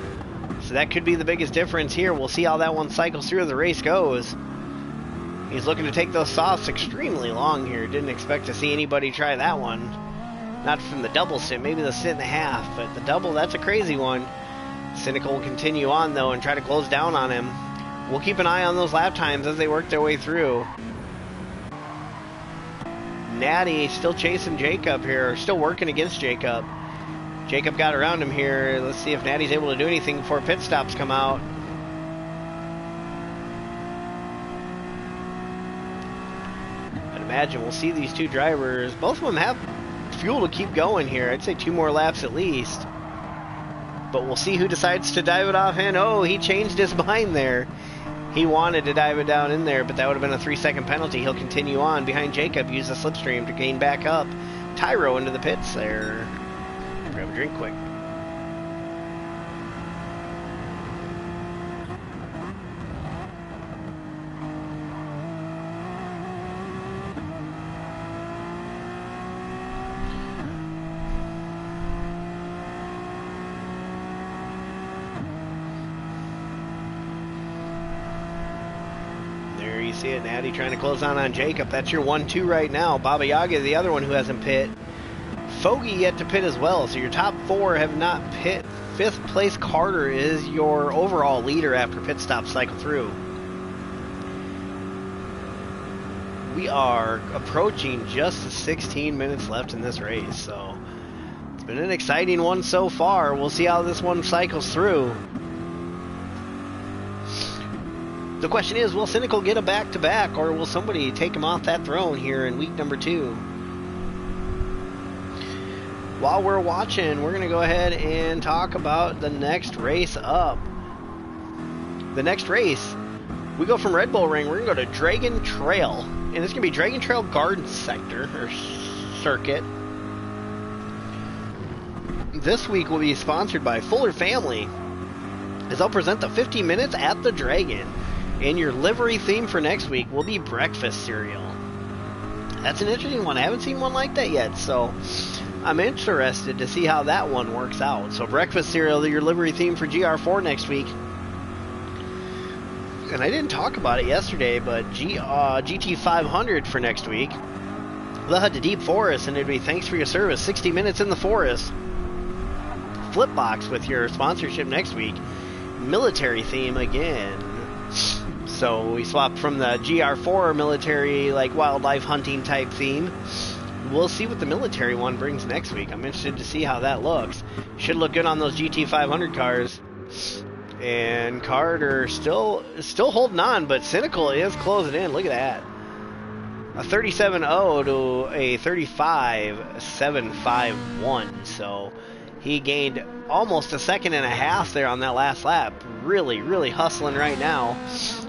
So that could be the biggest difference here. We'll see how that one cycles through as the race goes. He's looking to take those softs extremely long here. Didn't expect to see anybody try that one. Not from the double stint, maybe the stint and a half, but the double, that's a crazy one. Cynical will continue on, though, and try to close down on him. We'll keep an eye on those lap times as they work their way through. Natty still chasing Jacob here, still working against Jacob. Jacob got around him here. Let's see if Natty's able to do anything before pit stops come out. I'd imagine we'll see these two drivers. Both of them have fuel to keep going here. I'd say 2 more laps at least. But we'll see who decides to dive it off in. Oh, he changed his mind there. He wanted to dive it down in there, but that would have been a 3-second penalty. He'll continue on behind Jacob, use the slipstream to gain back up. Tyro into the pits there. Grab a drink quick. See it, Natty trying to close on Jacob. That's your 1-2 right now. Baba Yaga, the other one who hasn't pit. Fogey yet to pit as well. So your top 4 have not pit. 5th place Carter is your overall leader after pit stop cycle through. We are approaching just the 16 minutes left in this race. So it's been an exciting one so far. We'll see how this one cycles through. The question is, will Cynical get a back-to-back, or will somebody take him off that throne here in week number 2? While we're watching, we're going to go ahead and talk about the next race up. The next race, we go from Red Bull Ring, we're going to go to Dragon Trail. And it's going to be Dragon Trail Garden Sector, or Circuit. This week will be sponsored by Fuller Family, as they'll present the 50 Minutes at the Dragon. And your livery theme for next week will be breakfast cereal. That's an interesting one. I haven't seen one like that yet, so I'm interested to see how that one works out. So breakfast cereal, your livery theme for Gr4 next week. And I didn't talk about it yesterday, but GT500 for next week. They'll head to Deep Forest, and it'll be thanks for your service, 60 minutes in the forest. Flipbox with your sponsorship next week. Military theme again. So we swapped from the Gr4 military, like wildlife hunting type theme. We'll see what the military one brings next week. I'm interested to see how that looks. Should look good on those GT500 cars. And Carter still holding on, but Cynical is closing in. Look at that. A 37.0 to a 35.751. So he gained almost a second and a half there on that last lap. Really, really hustling right now.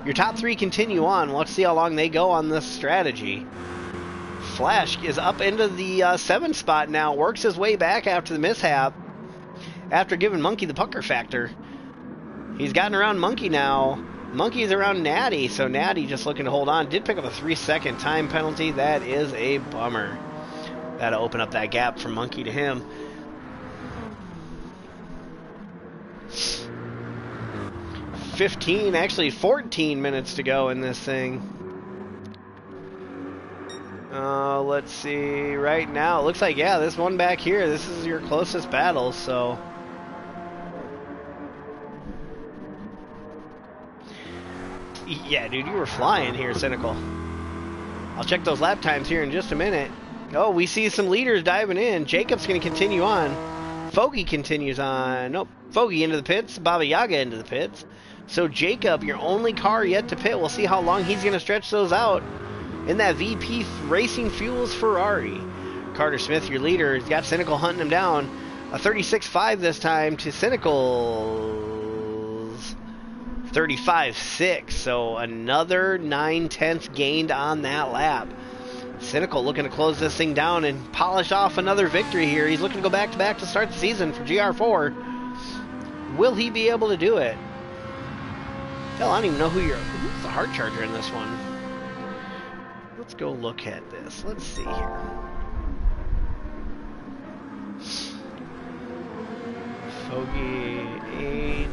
Your top 3 continue on. Let's see how long they go on this strategy. Flash is up into the 7th spot now. Works his way back after the mishap. After giving Monkey the pucker factor. He's gotten around Monkey now. Monkey's around Natty. So Natty just looking to hold on. Did pick up a 3-second time penalty. That is a bummer. That'll open up that gap from Monkey to him. 15, actually 14 minutes to go in this thing. Let's see, right now, it looks like, yeah, this one back here, this is your closest battle, so. Yeah, dude, you were flying here, Cynical. I'll check those lap times here in just a minute. Oh, we see some leaders diving in. Jacob's going to continue on. Fogey continues on. Nope, Fogey into the pits, Baba Yaga into the pits. So Jacob, your only car yet to pit. We'll see how long he's going to stretch those out in that VP Racing Fuels Ferrari. Carter Smith, your leader, has got Cynical hunting him down. A 36.5 this time to Cynical's 35.6. So another 9/10 gained on that lap. Cynical looking to close this thing down and polish off another victory here. He's looking to go back-to-back to start the season for Gr4. Will he be able to do it? Hell, I don't even know who's the hard charger in this one. Let's go look at this. Let's see here. Fogey 8,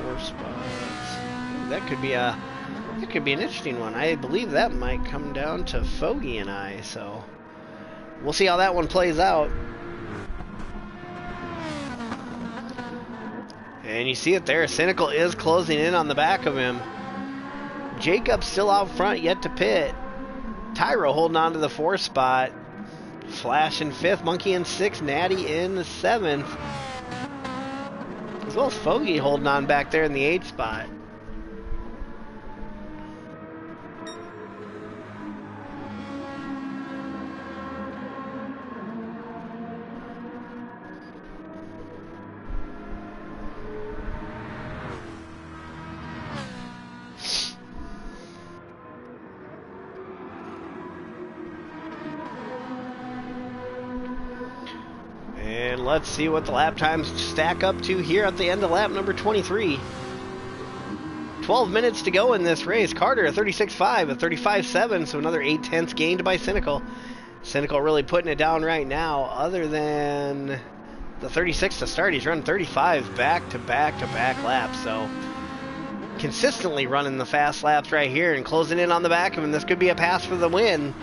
4 spots. Ooh, that could be an interesting one. I believe that might come down to Fogey and I, so we'll see how that one plays out. And you see it there. Cynical is closing in on the back of him. Jacob's still out front, yet to pit. Tyro holding on to the 4th spot. Flash in 5th. Monkey in 6th. Natty in the 7th. As well as Fogey holding on back there in the 8th spot. And let's see what the lap times stack up to here at the end of lap number 23. 12 minutes to go in this race. Carter a 36.5, a 35.7, so another 0.8 gained by Cynical. Cynical really putting it down right now. Other than the 36 to start, he's running 35 back-to-back-to-back laps, so consistently running the fast laps right here and closing in on the back of him. This could be a pass for the win.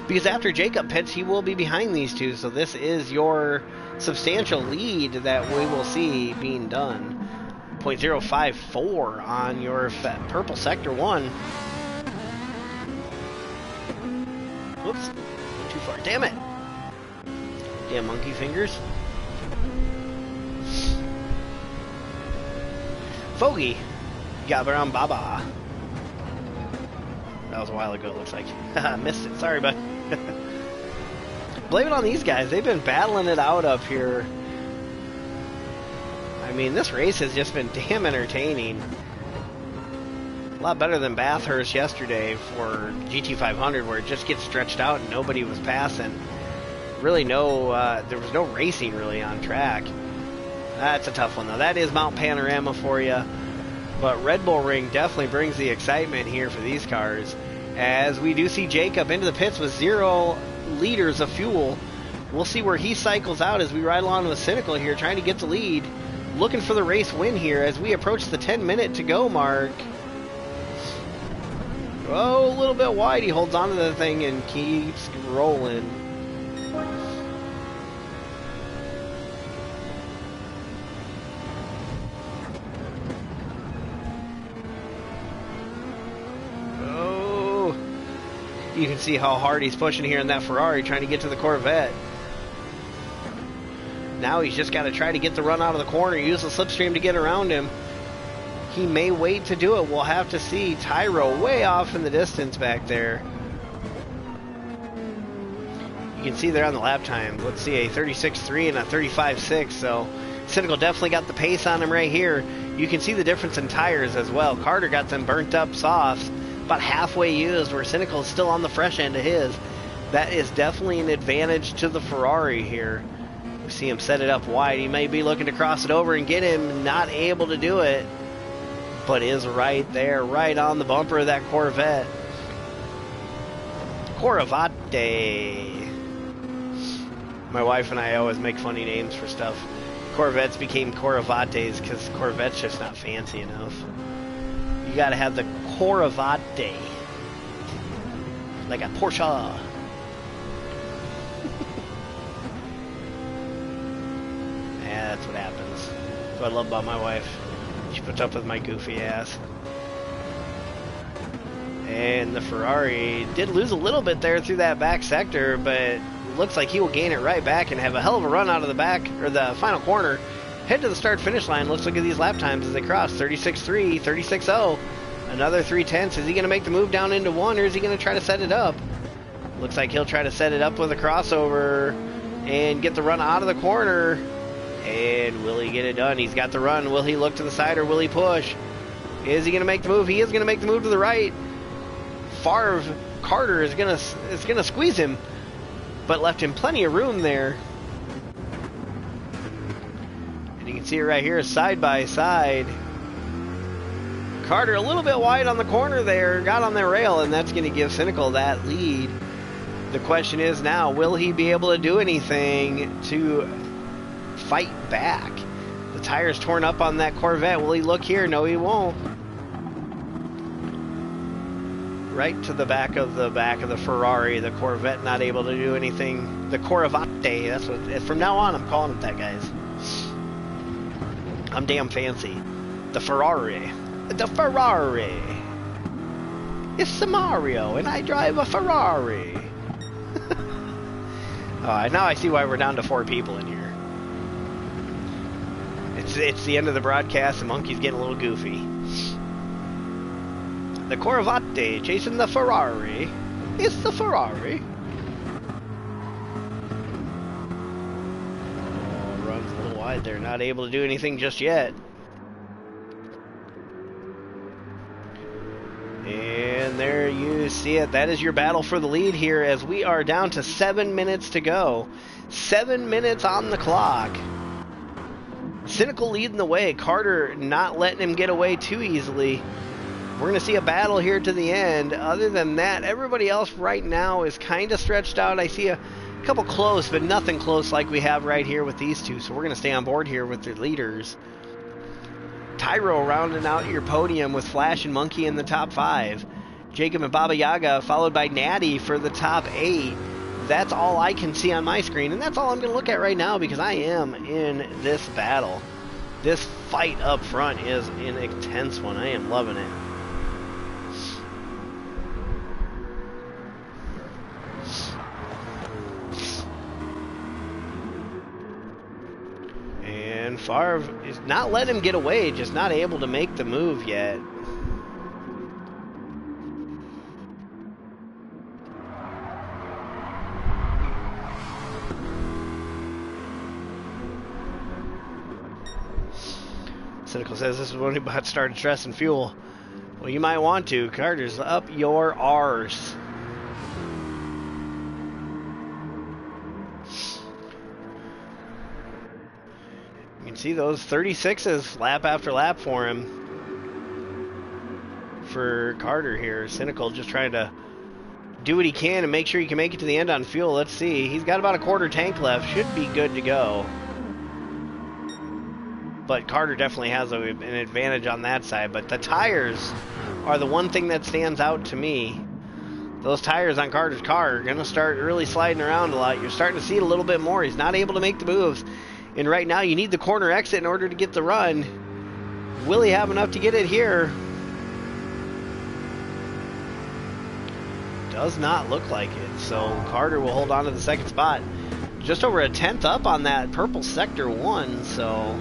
Because after Jacob pits, he will be behind these two. So this is your substantial lead that we will see being done. 0.054 on your purple sector 1. Whoops. Too far. Damn it. Damn monkey fingers. Fogey. Gabram Baba. That was a while ago, it looks like. Missed it. Sorry, bud. Blame it on these guys. They've been battling it out up here. I mean, this race has just been damn entertaining. A lot better than Bathurst yesterday for GT500, where it just gets stretched out and nobody was passing. Really there was no racing really on track. That's a tough one, though. That is Mount Panorama for you. But Red Bull Ring definitely brings the excitement here for these cars, as we do see Jacob into the pits with 0 liters of fuel. We'll see where he cycles out as we ride along with Cynical here, trying to get the lead, looking for the race win here as we approach the 10-minute to go mark. Oh, a little bit wide. He holds onto the thing and keeps rolling. You can see how hard he's pushing here in that Ferrari, trying to get to the Corvette. Now he's just got to try to get the run out of the corner, use the slipstream to get around him. He may wait to do it. We'll have to see. Tyro way off in the distance back there. You can see there on the lap time. Let's see, a 36.3 and a 35.6. So Cynical definitely got the pace on him right here. You can see the difference in tires as well. Carter got them burnt up softs, about halfway used, where Cynical is still on the fresh end of his. That is definitely an advantage to the Ferrari here. We see him set it up wide. He may be looking to cross it over and get him, not able to do it, but is right there, right on the bumper of that Corvette. Corvette. My wife and I always make funny names for stuff. Corvettes became Corvettes because Corvette's just not fancy enough. You gotta have the Corvette, like a Porsche. Yeah, that's what happens. That's what I love about my wife. She puts up with my goofy ass. And the Ferrari did lose a little bit there through that back sector, but looks like he will gain it right back and have a hell of a run out of the back, or the final corner. Head to the start-finish line. Let's look at these lap times as they cross. 36.3, 36.0. Another 3/10. Is he going to make the move down into 1, or is he going to try to set it up? Looks like he'll try to set it up with a crossover and get the run out of the corner. And will he get it done? He's got the run. Will he look to the side, or will he push? Is he going to make the move? He is going to make the move to the right. Carter is going to squeeze him, but left him plenty of room there. And you can see it right here, side by side. Carter a little bit wide on the corner there, got on the rail, and that's going to give Cynical that lead. The question is now, will he be able to do anything to fight back? The tire's torn up on that Corvette. Will he look here? No, he won't. Right to the back of the Ferrari. The Corvette not able to do anything. The Corvette. That's what. From now on, I'm calling it that, guys. I'm damn fancy. The Ferrari. The Ferrari. It's the Mario, and I drive a Ferrari. Now I see why we're down to 4 people in here. It's the end of the broadcast. The monkey's getting a little goofy. The Corvette chasing the Ferrari. It's the Ferrari. Oh, runs a little wide there. Not able to do anything just yet. And there you see it. That is your battle for the lead here as we are down to 7 minutes to go. 7 minutes on the clock. Cynical leading the way. Carter not letting him get away too easily. We're going to see a battle here to the end. Other than that, everybody else right now is kind of stretched out. I see a couple close, but nothing close like we have right here with these two. So we're going to stay on board here with the leaders. Tyro rounding out your podium with Flash and Monkey in the top 5. Jacob and Baba Yaga followed by Natty for the top 8. That's all I can see on my screen, and that's all I'm going to look at right now because I am in this battle. This fight up front is an intense one. I am loving it. And Favre is not letting him get away, just not able to make the move yet. Cynical says this is when he about started stressing fuel. Well, you might want to. Carter's up your arse. You can see those 36s lap after lap for him. For Carter here. Cynical just trying to do what he can and make sure he can make it to the end on fuel. Let's see. He's got about a quarter tank left. Should be good to go. But Carter definitely has an advantage on that side. But the tires are the one thing that stands out to me. Those tires on Carter's car are going to start really sliding around a lot. You're starting to see it a little bit more. He's not able to make the moves. And right now you need the corner exit in order to get the run. Will he have enough to get it here? Does not look like it. So Carter will hold on to the second spot. Just over a tenth up on that purple sector 1. So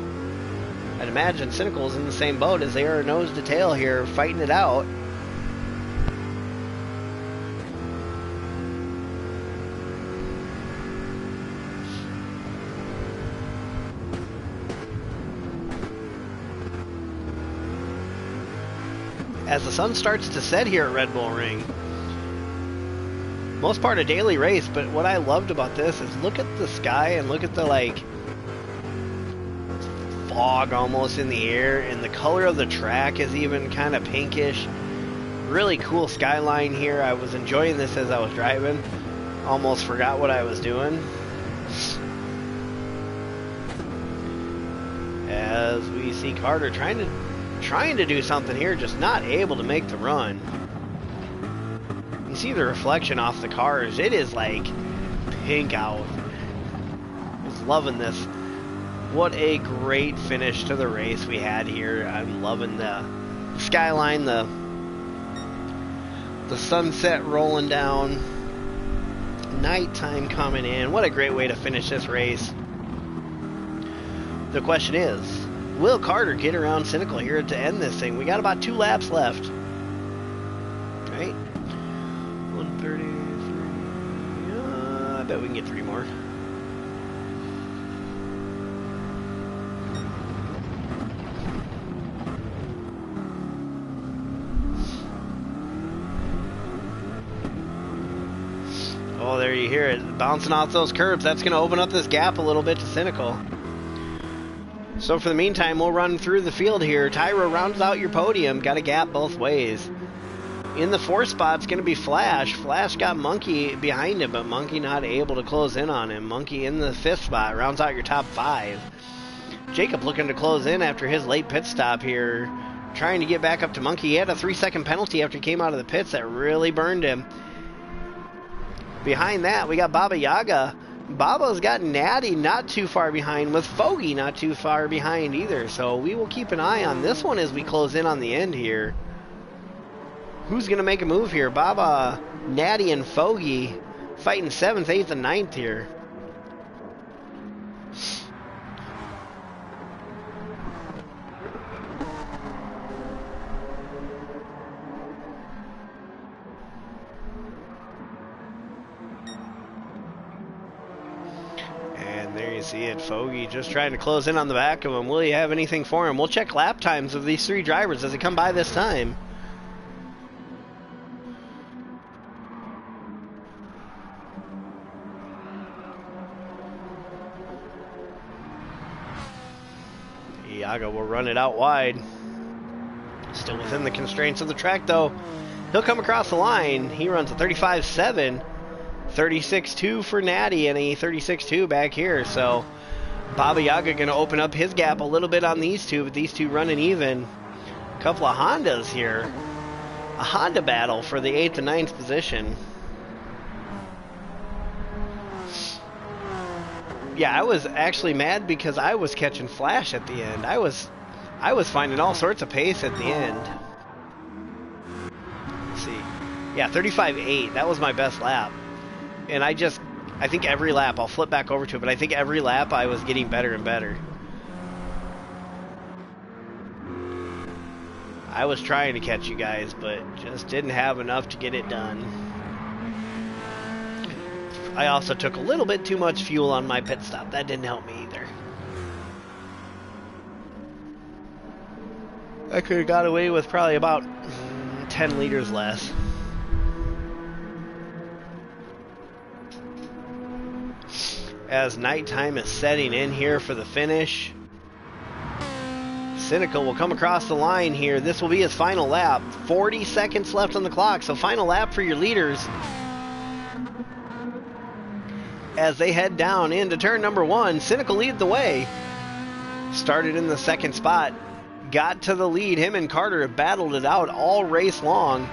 I'd imagine Cynical's in the same boat as they are nose to tail here, fighting it out. As the sun starts to set here at Red Bull Ring. Most part a daily race, but what I loved about this is look at the sky and look at the fog almost in the air, and the color of the track is even kind of pinkish. Really cool skyline here. I was enjoying this as I was driving. Almost forgot what I was doing. As we see Carter trying to do something here, just not able to make the run. You see the reflection off the cars. It is like pink out. I was loving this. What a great finish to the race we had here. I'm loving the skyline, the sunset rolling down, nighttime coming in. What a great way to finish this race. The question is, will Carter get around Cynical here to end this thing? We got about 2 laps left. Right? 133. I bet we can get 3 more. Oh, there you hear it. Bouncing off those curbs. That's going to open up this gap a little bit to Cynical. So for the meantime, we'll run through the field here. Tyro rounds out your podium. Got a gap both ways. In the 4th spot's going to be Flash. Flash got Monkey behind him, but Monkey not able to close in on him. Monkey in the 5th spot rounds out your top 5. Jacob looking to close in after his late pit stop here. Trying to get back up to Monkey. He had a 3-second penalty after he came out of the pits that really burned him. Behind that, we got Baba Yaga. Baba's got Natty not too far behind, with Fogey not too far behind either. So we will keep an eye on this one as we close in on the end here. Who's going to make a move here? Baba, Natty, and Fogey fighting 7th, 8th, and 9th here. See it, Fogey just trying to close in on the back of him. Will you have anything for him? We'll check lap times of these 3 drivers as they come by this time. Iago will run it out wide. Still within the constraints of the track though. He'll come across the line. He runs a 35.7. 36.2 for Natty and a 36.2 back here. So Baba Yaga going to open up his gap a little bit on these two, but these two running even. A couple of Hondas here. A Honda battle for the 8th and 9th position. Yeah, I was actually mad because I was catching Flash at the end. I was finding all sorts of pace at the end. Let's see. Yeah, 35.8. That was my best lap. And I think every lap, I'll flip back over to it, but I think every lap I was getting better and better. I was trying to catch you guys, but just didn't have enough to get it done. I also took a little bit too much fuel on my pit stop. That didn't help me either. I could have got away with probably about 10 liters less. As nighttime is setting in here for the finish, Cynical will come across the line here. This will be his final lap. 40 seconds left on the clock, so final lap for your leaders as they head down into turn number 1. Cynical lead the way. Started in the 2nd spot, got to the lead. Him and Carter have battled it out all race long.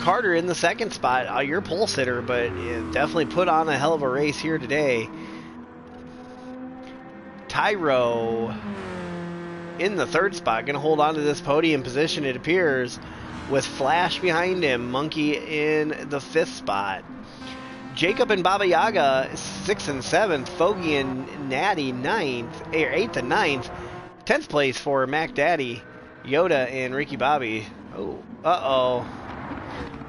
Carter in the 2nd spot, your pole sitter, but definitely put on a hell of a race here today. Tyro in the 3rd spot, going to hold on to this podium position, it appears, with Flash behind him. Monkey in the 5th spot. Jacob and Baba Yaga 6th and 7th. Fogey and Natty 8th and 9th. 10th place for Mac Daddy, Yoda, and Ricky Bobby. Oh, uh-oh.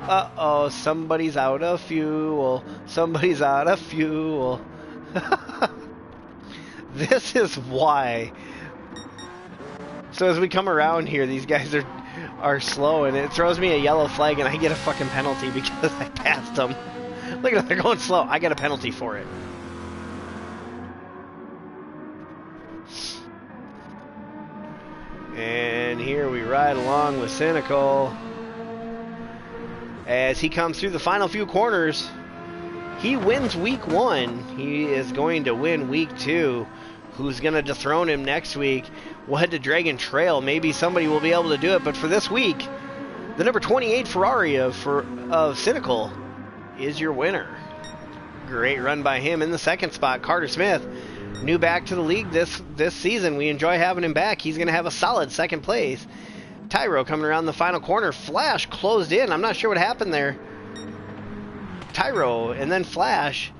Uh-oh, somebody's out of fuel. Somebody's out of fuel. This is why. So as we come around here, these guys are slow, and it throws me a yellow flag, and I get a fucking penalty because I passed them. Look at them, they're going slow. I get a penalty for it. And here we ride along with Cynical as he comes through the final few corners. He wins week 1. He is going to win week 2. Who's going to dethrone him next week? We'll head to Dragon Trail. Maybe somebody will be able to do it. But for this week, the number 28 Ferrari of Cynical is your winner. Great run by him in the 2nd spot. Carter Smith, new back to the league this season. We enjoy having him back. He's going to have a solid 2nd place. Tyro coming around the final corner. Flash closed in. I'm not sure what happened there. Tyro and then Flash.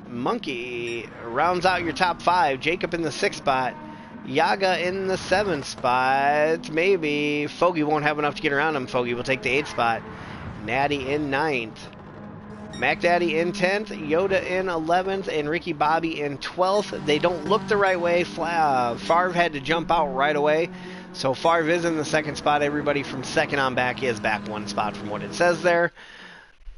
Monkey rounds out your top 5. Jacob in the 6th spot. Yaga in the 7th spot. Maybe Fogey won't have enough to get around him. Fogey will take the 8th spot. Natty in 9th. Mac Daddy in 10th. Yoda in 11th. And Ricky Bobby in 12th. They don't look the right way. Favre had to jump out right away. So Favre is in the 2nd spot. Everybody from 2nd on back is back 1 spot from what it says there.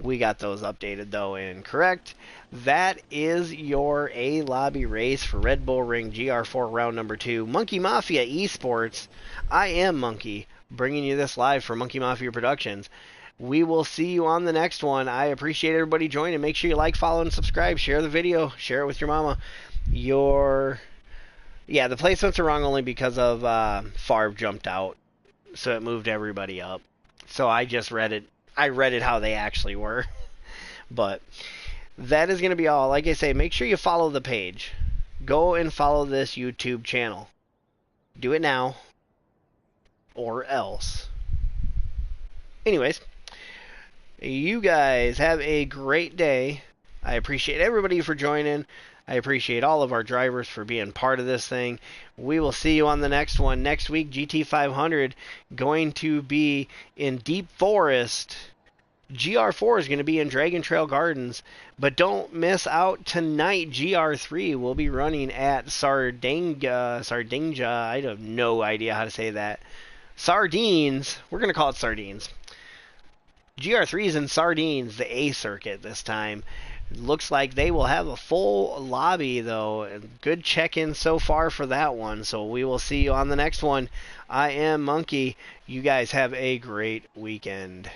We got those updated though and correct. That is your A lobby race for Red Bull Ring GR4 round number 2. Monkey Mafia Esports. I am Monkey, bringing you this live for Monkey Mafia Productions. We will see you on the next one. I appreciate everybody joining. Make sure you like, follow, and subscribe. Share the video. Share it with your mama. Yeah, the placements are wrong only because of Favre jumped out, so it moved everybody up. So I just read it. I read it how they actually were. But that is going to be all. Like I say, make sure you follow the page. Go and follow this YouTube channel. Do it now, or else. Anyways, you guys have a great day. I appreciate everybody for joining. I appreciate all of our drivers for being part of this thing. We will see you on the next one. Next week, GT500 going to be in Deep Forest. Gr4 is going to be in Dragon Trail Gardens. But don't miss out tonight. Gr3 will be running at Sardinia. I have no idea how to say that. Sardines. We're going to call it Sardines. Gr3 is in Sardines, the A circuit this time. Looks like they will have a full lobby, though. Good check-in so far for that one. So we will see you on the next one. I am Monkey. You guys have a great weekend.